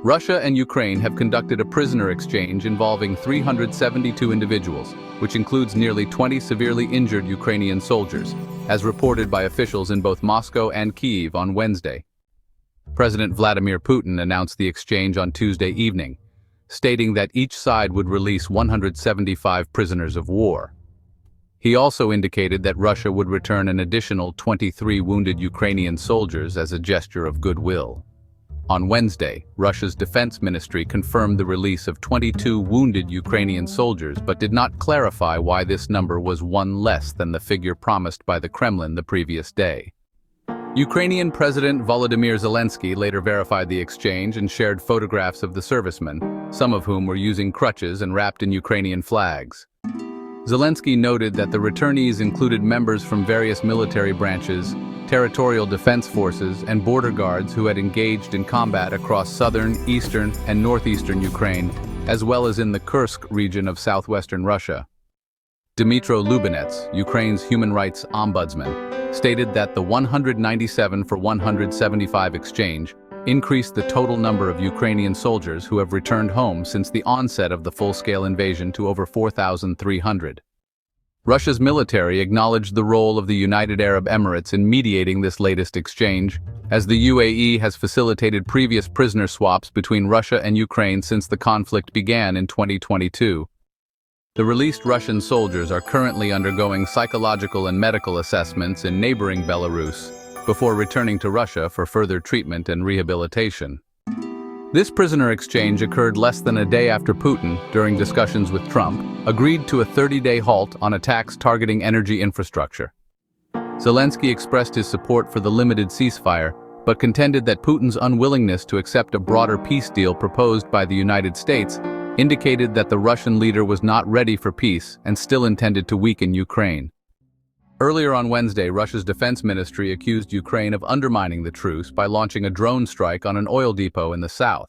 Russia and Ukraine have conducted a prisoner exchange involving 372 individuals, which includes nearly 20 severely injured Ukrainian soldiers, as reported by officials in both Moscow and Kyiv on Wednesday. President Vladimir Putin announced the exchange on Tuesday evening, stating that each side would release 175 prisoners of war. He also indicated that Russia would return an additional 23 wounded Ukrainian soldiers as a gesture of goodwill. On Wednesday, Russia's defense ministry confirmed the release of 22 wounded Ukrainian soldiers but did not clarify why this number was one less than the figure promised by the Kremlin the previous day. Ukrainian President Volodymyr Zelensky later verified the exchange and shared photographs of the servicemen, some of whom were using crutches and wrapped in Ukrainian flags. Zelensky noted that the returnees included members from various military branches, territorial defense forces, and border guards who had engaged in combat across southern, eastern, and northeastern Ukraine, as well as in the Kursk region of southwestern Russia. Dmytro Lubinets, Ukraine's human rights ombudsman, stated that the 197 for 175 exchange increased the total number of Ukrainian soldiers who have returned home since the onset of the full-scale invasion to over 4,300. Russia's military acknowledged the role of the United Arab Emirates in mediating this latest exchange, as the UAE has facilitated previous prisoner swaps between Russia and Ukraine since the conflict began in 2022. The released Russian soldiers are currently undergoing psychological and medical assessments in neighboring Belarus before returning to Russia for further treatment and rehabilitation. This prisoner exchange occurred less than a day after Putin, during discussions with Trump, agreed to a 30-day halt on attacks targeting energy infrastructure. Zelensky expressed his support for the limited ceasefire, but contended that Putin's unwillingness to accept a broader peace deal proposed by the United States indicated that the Russian leader was not ready for peace and still intended to weaken Ukraine. Earlier on Wednesday, Russia's defense ministry accused Ukraine of undermining the truce by launching a drone strike on an oil depot in the south.